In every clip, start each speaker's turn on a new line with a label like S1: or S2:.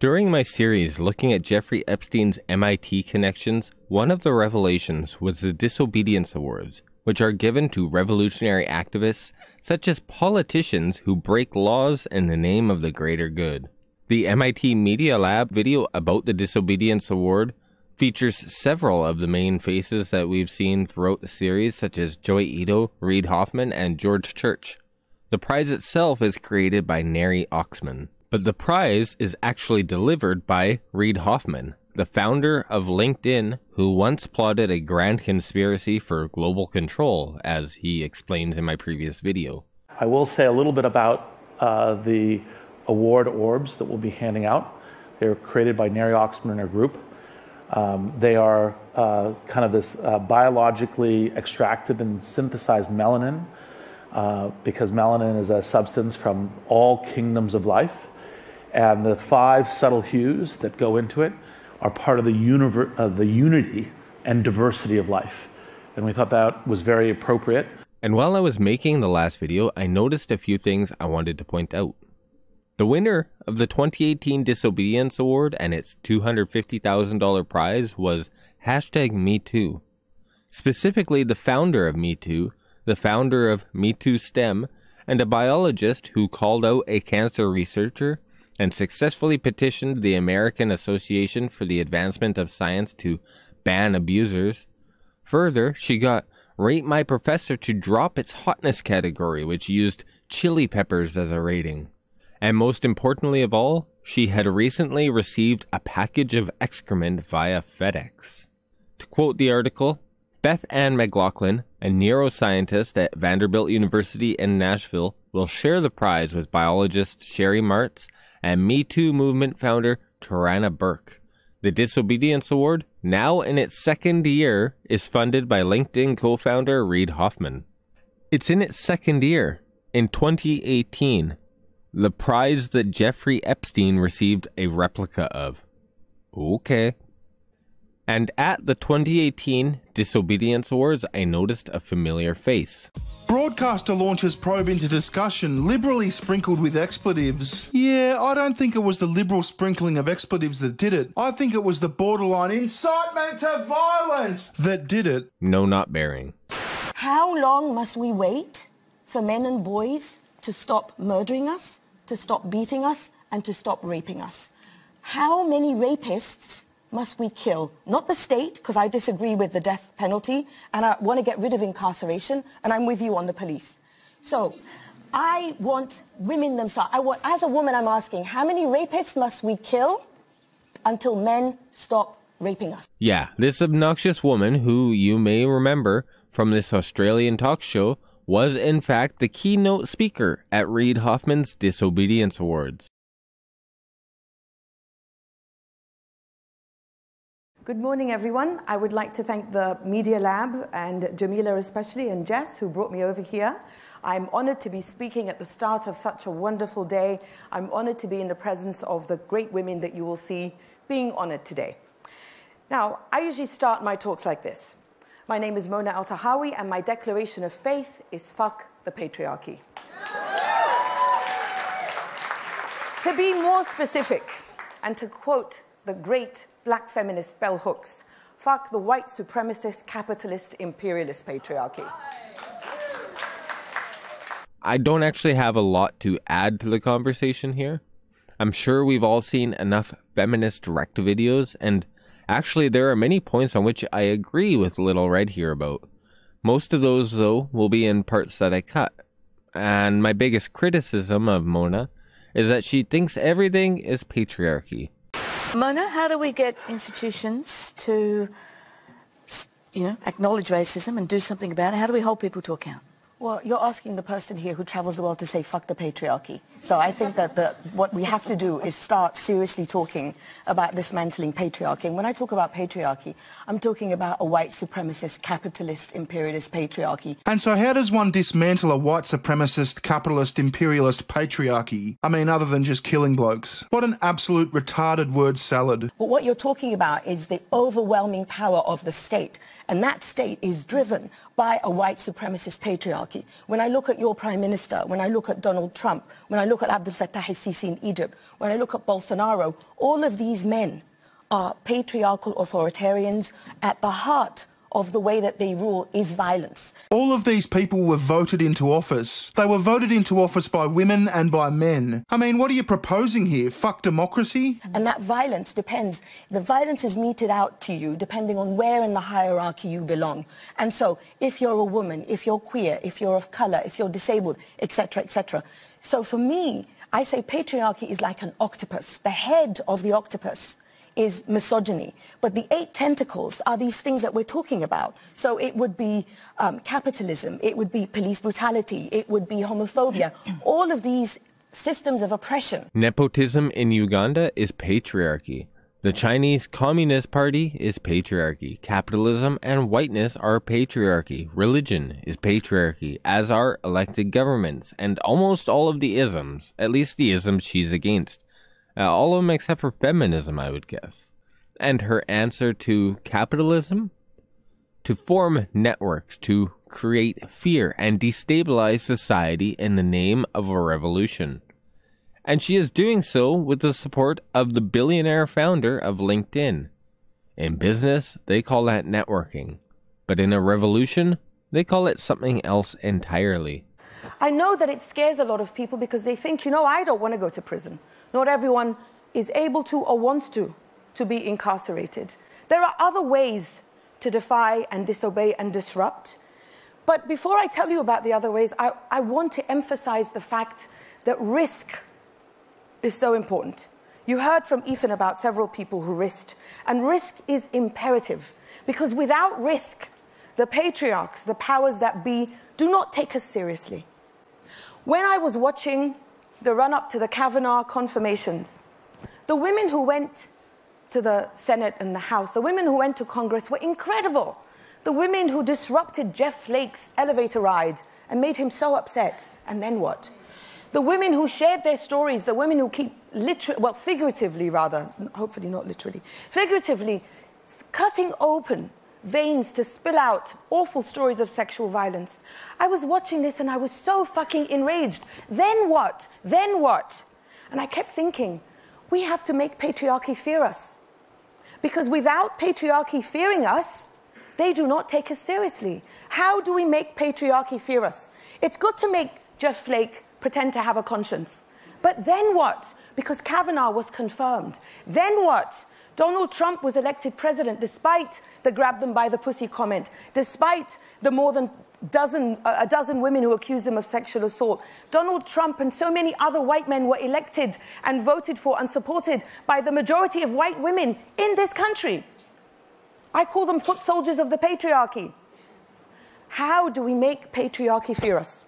S1: During my series looking at Jeffrey Epstein's MIT connections, one of the revelations was the Disobedience Awards, which are given to revolutionary activists such as politicians who break laws in the name of the greater good. The MIT Media Lab video about the Disobedience Award features several of the main faces that we've seen throughout the series, such as Joy Ito, Reid Hoffman, and George Church. The prize itself is created by Neri Oxman, but the prize is actually delivered by Reid Hoffman, the founder of LinkedIn, who once plotted a grand conspiracy for global control, as he explains in my previous video.
S2: I will say a little bit about the award orbs that we'll be handing out. They're created by Neri Oxman and her group. They are kind of this biologically extracted and synthesized melanin, because melanin is a substance from all kingdoms of life. And the 5 subtle hues that go into it are part of the unity and diversity of life. And we thought that was very appropriate.
S1: And while I was making the last video, I noticed a few things I wanted to point out. The winner of the 2018 Disobedience Award and its $250,000 prize was #MeToo. Specifically, the founder of MeToo, the founder of MeToo STEM, and a biologist who called out a cancer researcher and successfully petitioned the American Association for the Advancement of Science to ban abusers. Further, she got Rate My Professor to drop its hotness category, which used chili peppers as a rating. And most importantly of all, she had recently received a package of excrement via FedEx. To quote the article, Beth Ann McLaughlin, a neuroscientist at Vanderbilt University in Nashville, will share the prize with biologist Sherry Martz and Me Too movement founder Tarana Burke. The Disobedience Award, now in its 2nd year, is funded by LinkedIn co-founder Reid Hoffman. It's in its 2nd year. In 2018, the prize that Jeffrey Epstein received a replica of. Okay. And at the 2018 Disobedience Awards, I noticed a familiar face.
S3: Broadcaster launches probe into discussion, liberally sprinkled with expletives. Yeah, I don't think it was the liberal sprinkling of expletives that did it. I think it was the borderline incitement to violence that did it.
S1: No, not bearing.
S4: How long must we wait for men and boys to stop murdering us, to stop beating us, and to stop raping us? How many rapists must we kill? Not the state, because I disagree with the death penalty, and I want to get rid of incarceration, and I'm with you on the police. So I want women themselves. As a woman, I'm asking, how many rapists must we kill until men stop raping us? Yeah,
S1: this obnoxious woman, who you may remember from this Australian talk show, was in fact the keynote speaker at Reid Hoffman's Disobedience Awards.
S5: Good morning, everyone. I would like to thank the Media Lab and Jamila especially, and Jess, who brought me over here. I'm honored to be speaking at the start of such a wonderful day. I'm honored to be in the presence of the great women that you will see being honored today. Now, I usually start my talks like this. My name is Mona Al-Tahawi, and my declaration of faith is fuck the patriarchy. To be more specific, and to quote the great Black feminist bell hooks, fuck the white supremacist, capitalist, imperialist patriarchy.
S1: I don't actually have a lot to add to the conversation here. I'm sure we've all seen enough feminist direct videos, and actually there are many points on which I agree with Little Red here about. Most of those, though, will be in parts that I cut. And my biggest criticism of Mona is that she thinks everything is patriarchy.
S6: Mona, how do we get institutions to, acknowledge racism and do something about it? How do we hold people to account?
S4: Well, you're asking the person here who travels the world to say fuck the patriarchy. So I think that what we have to do is start seriously talking about dismantling patriarchy. And when I talk about patriarchy, I'm talking about a white supremacist, capitalist, imperialist patriarchy.
S3: And so how does one dismantle a white supremacist, capitalist, imperialist patriarchy? I mean, other than just killing blokes. What an absolute retarded word salad.
S4: But what you're talking about is the overwhelming power of the state. And that state is driven by a white supremacist patriarchy. When I look at your Prime Minister, when I look at Donald Trump, when I look at Abdel Fattah el-Sisi in Egypt, when I look at Bolsonaro, all of these men are patriarchal authoritarians. At the heart of the way that they rule is violence.
S3: All of these people were voted into office. They were voted into office by women and by men. I mean, what are you proposing here? Fuck democracy?
S4: And that violence depends. The violence is meted out to you depending on where in the hierarchy you belong. And so if you're a woman, if you're queer, if you're of colour, if you're disabled, etc., etc. So for me, I say patriarchy is like an octopus. The head of the octopus is misogyny. But the 8 tentacles are these things that we're talking about. So it would be capitalism, it would be police brutality, it would be homophobia, all of these systems of oppression.
S1: Nepotism in Uganda is patriarchy. The Chinese Communist Party is patriarchy. Capitalism and whiteness are patriarchy. Religion is patriarchy, as are elected governments, and almost all of the isms, at least the isms she's against. All of them except for feminism, I would guess. And her answer to capitalism? To form networks to create fear and destabilize society in the name of a revolution. And she is doing so with the support of the billionaire founder of LinkedIn. In business, they call that networking. But in a revolution, they call it something else entirely.
S5: I know that it scares a lot of people because they think, you know, I don't want to go to prison. Not everyone is able to or wants to be incarcerated. There are other ways to defy and disobey and disrupt. But before I tell you about the other ways, I want to emphasize the fact that risk is so important. You heard from Ethan about several people who risked, and risk is imperative because without risk, the patriarchs, the powers that be, do not take us seriously. When I was watching the run-up to the Kavanaugh confirmations, the women who went to the Senate and the House, the women who went to Congress were incredible. The women who disrupted Jeff Flake's elevator ride and made him so upset, and then what? The women who shared their stories, the women who keep figuratively rather, hopefully not literally, figuratively cutting open veins to spill out awful stories of sexual violence. I was watching this and I was so fucking enraged. Then what? Then what? And I kept thinking, we have to make patriarchy fear us. Because without patriarchy fearing us, they do not take us seriously. How do we make patriarchy fear us? It's good to make Jeff Flake pretend to have a conscience. But then what? Because Kavanaugh was confirmed. Then what? Donald Trump was elected president despite the grab them by the pussy comment, despite the more than a dozen women who accused him of sexual assault. Donald Trump and so many other white men were elected and voted for and supported by the majority of white women in this country. I call them foot soldiers of the patriarchy. How do we make patriarchy fear us?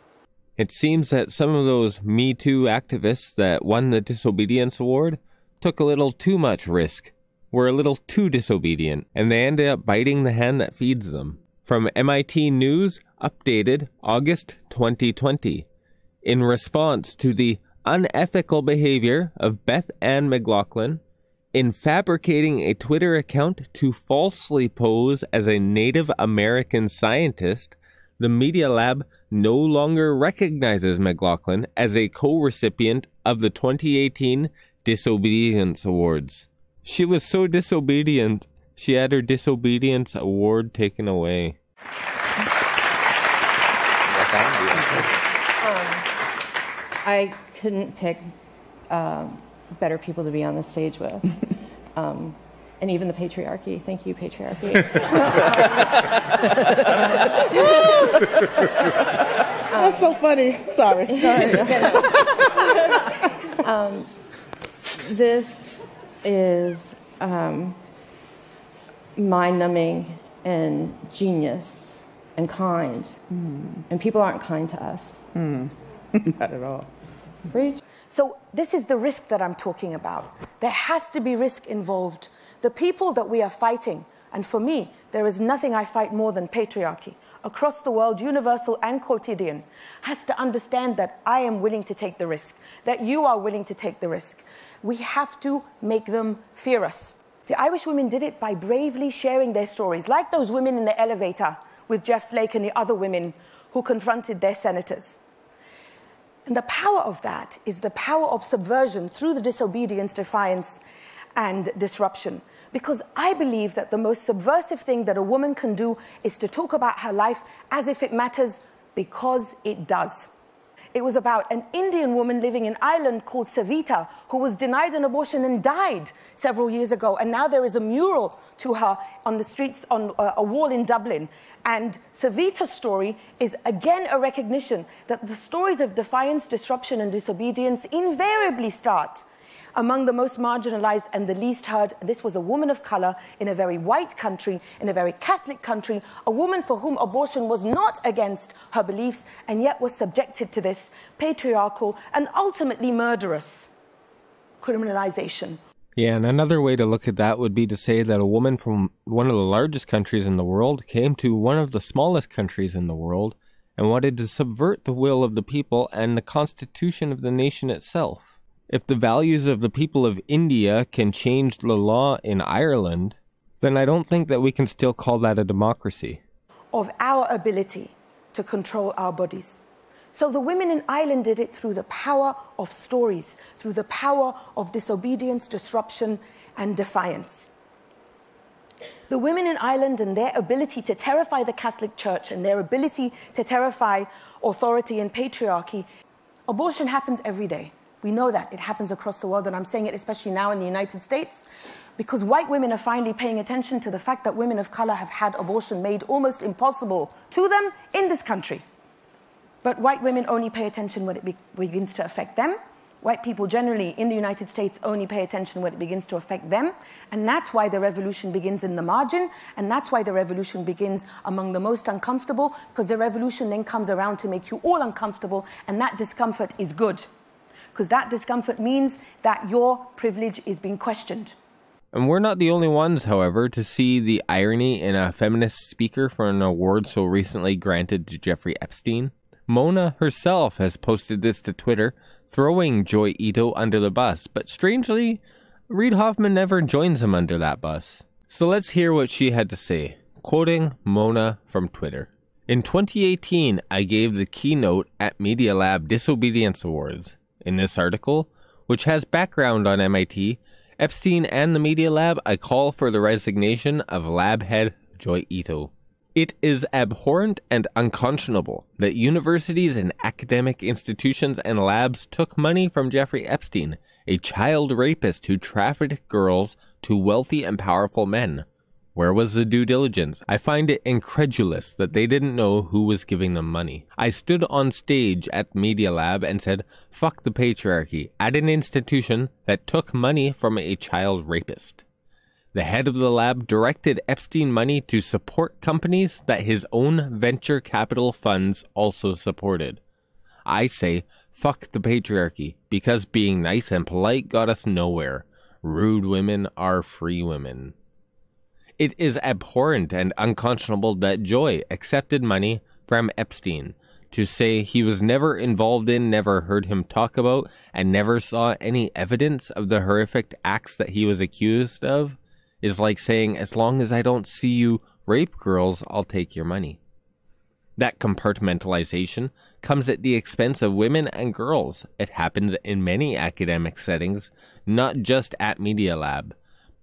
S1: It seems that some of those Me Too activists that won the Disobedience Award took a little too much risk, were a little too disobedient, and they ended up biting the hand that feeds them. From MIT News, updated August 2020. In response to the unethical behavior of Beth Ann McLaughlin in fabricating a Twitter account to falsely pose as a Native American scientist, the Media Lab no longer recognizes McLaughlin as a co-recipient of the 2018 Disobedience Awards. She was so disobedient, she had her Disobedience Award taken away.
S7: I couldn't pick better people to be on the stage with. And even the patriarchy. Thank you, patriarchy.
S8: That's so funny. Sorry.
S7: This is mind-numbing and genius and kind. And people aren't kind to us.
S8: Not at all.
S7: Preach.
S5: So this is the risk that I'm talking about. There has to be risk involved. The people that we are fighting, and for me, there is nothing I fight more than patriarchy, across the world, universal and quotidian, has to understand that I am willing to take the risk, that you are willing to take the risk. We have to make them fear us. The Irish women did it by bravely sharing their stories, like those women in the elevator with Jeff Flake and the other women who confronted their senators. And the power of that is the power of subversion through the disobedience, defiance, and disruption. Because I believe that the most subversive thing that a woman can do is to talk about her life as if it matters, because it does. It was about an Indian woman living in Ireland called Savita, who was denied an abortion and died several years ago. And now there is a mural to her on the streets, on a wall in Dublin. And Savita's story is again a recognition that the stories of defiance, disruption, and disobedience invariably start among the most marginalized and the least heard. This was a woman of color in a very white country, in a very Catholic country, a woman for whom abortion was not against her beliefs and yet was subjected to this patriarchal and ultimately murderous criminalization.
S1: Yeah, and another way to look at that would be to say that a woman from one of the largest countries in the world came to one of the smallest countries in the world and wanted to subvert the will of the people and the constitution of the nation itself. If the values of the people of India can change the law in Ireland, then I don't think that we can still call that a democracy.
S5: Of our ability to control our bodies. So the women in Ireland did it through the power of stories, through the power of disobedience, disruption, and defiance. The women in Ireland and their ability to terrify the Catholic Church and their ability to terrify authority and patriarchy. Abortion happens every day. We know that. It happens across the world, and I'm saying it especially now in the United States, because white women are finally paying attention to the fact that women of color have had abortion made almost impossible to them in this country. But white women only pay attention when it begins to affect them. White people generally in the United States only pay attention when it begins to affect them. And that's why the revolution begins in the margin. And that's why the revolution begins among the most uncomfortable, because the revolution then comes around to make you all uncomfortable. And that discomfort is good, because that discomfort means that your privilege is being questioned.
S1: And we're not the only ones, however, to see the irony in a feminist speaker for an award so recently granted to Jeffrey Epstein. Mona herself has posted this to Twitter, throwing Joy Ito under the bus, but strangely, Reid Hoffman never joins him under that bus. So let's hear what she had to say, quoting Mona from Twitter. In 2018, I gave the keynote at Media Lab Disobedience Awards. In this article, which has background on MIT, Epstein and the Media Lab, I call for the resignation of lab head Joy Ito. It is abhorrent and unconscionable that universities and academic institutions and labs took money from Jeffrey Epstein, a child rapist who trafficked girls to wealthy and powerful men. Where was the due diligence? I find it incredulous that they didn't know who was giving them money. I stood on stage at Media Lab and said, "Fuck the patriarchy," at an institution that took money from a child rapist. The head of the lab directed Epstein money to support companies that his own venture capital funds also supported. I say, fuck the patriarchy, because being nice and polite got us nowhere. Rude women are free women. It is abhorrent and unconscionable that Joy accepted money from Epstein. To say he was never involved in, never heard him talk about, and never saw any evidence of the horrific acts that he was accused of is like saying, as long as I don't see you rape girls, I'll take your money. That compartmentalization comes at the expense of women and girls. It happens in many academic settings, not just at Media Lab.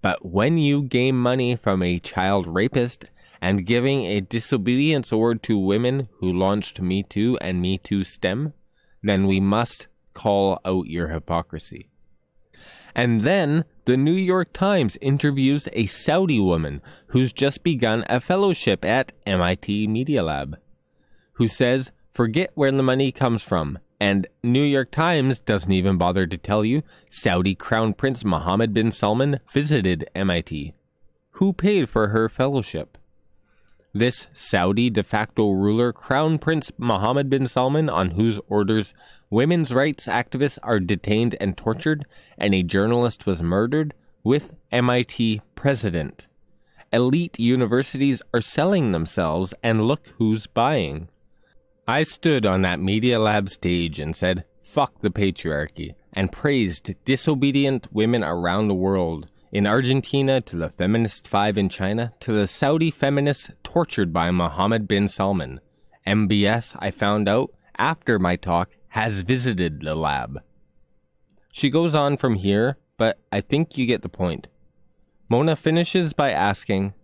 S1: But when you gain money from a child rapist and giving a disobedience award to women who launched Me Too and Me Too STEM, then we must call out your hypocrisy. And then the New York Times interviews a Saudi woman who's just begun a fellowship at MIT Media Lab, who says, forget where the money comes from. And New York Times doesn't even bother to tell you Saudi Crown Prince Mohammed bin Salman visited MIT. Who paid for her fellowship? This Saudi de facto ruler, Crown Prince Mohammed bin Salman, on whose orders women's rights activists are detained and tortured, and a journalist was murdered, with MIT president. Elite universities are selling themselves, and look who's buying. I stood on that Media Lab stage and said, fuck the patriarchy, and praised disobedient women around the world, In Argentina, to the Feminist 5 in China, to the Saudi feminists tortured by Mohammed bin Salman. MBS, I found out after my talk, has visited the lab. She goes on from here, but I think you get the point. Mona finishes by asking,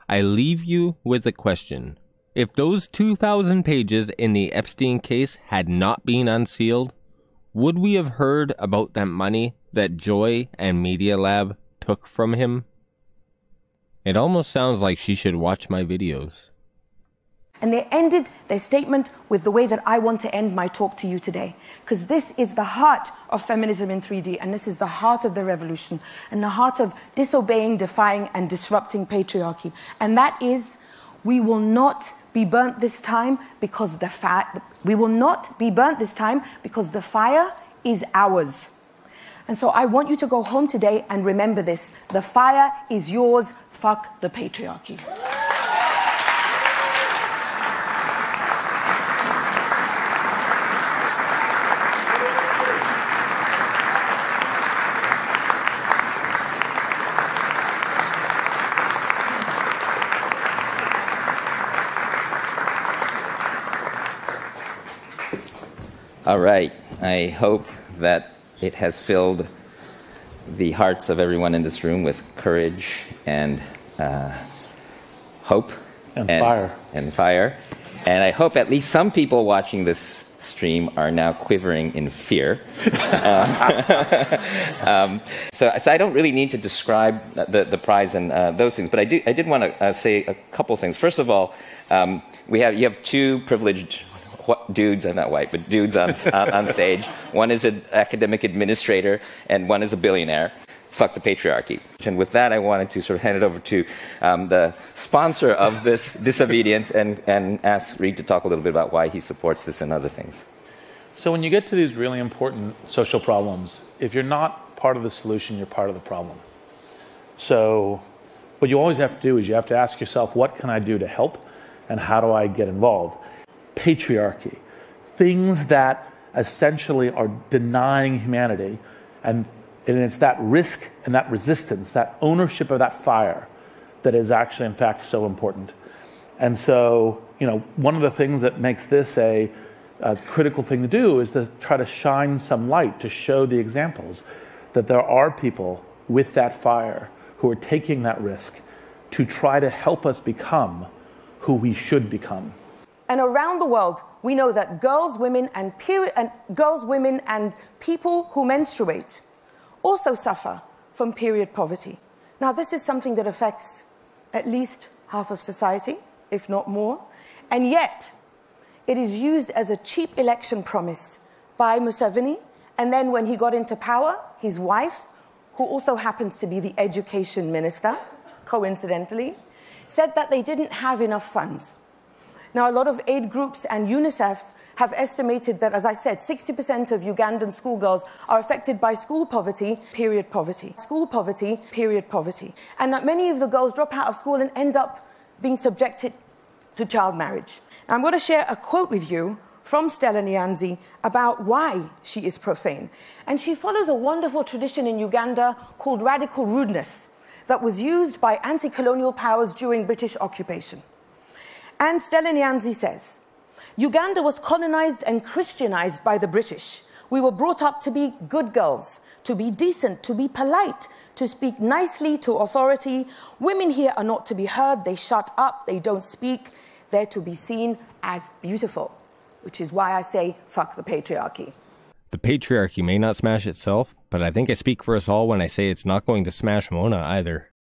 S1: I leave you with a question. If those 2,000 pages in the Epstein case had not been unsealed, would we have heard about that money that Joy and Media Lab took from him? It almost sounds like she should watch my videos.
S5: And they ended their statement with the way that I want to end my talk to you today. Because this is the heart of feminism in 3D, and this is the heart of the revolution, and the heart of disobeying, defying, and disrupting patriarchy. And that is, we will not be burnt this time because the fire is ours. And so I want you to go home today and remember this. The fire is yours. Fuck the patriarchy.
S9: All right. I hope that it has filled the hearts of everyone in this room with courage and hope.
S2: And fire.
S9: And fire. And I hope at least some people watching this stream are now quivering in fear. So I don't really need to describe the prize and those things, but I did want to say a couple things. First of all, you have two privileged dudes, I'm not white, but dudes on stage. One is an academic administrator, and one is a billionaire. Fuck the patriarchy. And with that, I wanted to sort of hand it over to the sponsor of this Disobedience and ask Reed to talk a little bit about why he supports this and other things.
S2: So when you get to these really important social problems, if you're not part of the solution, you're part of the problem. So what you always have to do is you have to ask yourself, what can I do to help, and how do I get involved? Patriarchy, things that essentially are denying humanity, and it's that risk and that resistance, that ownership of that fire that is actually in fact so important. And so, one of the things that makes this a critical thing to do is to try to shine some light, to show the examples that there are people with that fire who are taking that risk to try to help us become who we should become.
S5: And around the world, we know that girls, women, and people who menstruate also suffer from period poverty. Now, this is something that affects at least half of society, if not more. And yet, it is used as a cheap election promise by Museveni. And then when he got into power, his wife, who also happens to be the education minister, coincidentally, said that they didn't have enough funds. Now, a lot of aid groups and UNICEF have estimated that, as I said, 60% of Ugandan schoolgirls are affected by school poverty, period poverty, and that many of the girls drop out of school and end up being subjected to child marriage. Now, I'm going to share a quote with you from Stella Nyanzi about why she is profane. And she follows a wonderful tradition in Uganda called radical rudeness that was used by anti-colonial powers during British occupation. And Stella Nyanzi says, Uganda was colonized and Christianized by the British. We were brought up to be good girls, to be decent, to be polite, to speak nicely to authority. Women here are not to be heard. They shut up. They don't speak. They're to be seen as beautiful, which is why I say, fuck the patriarchy.
S1: The patriarchy may not smash itself, but I think I speak for us all when I say it's not going to smash Mona either.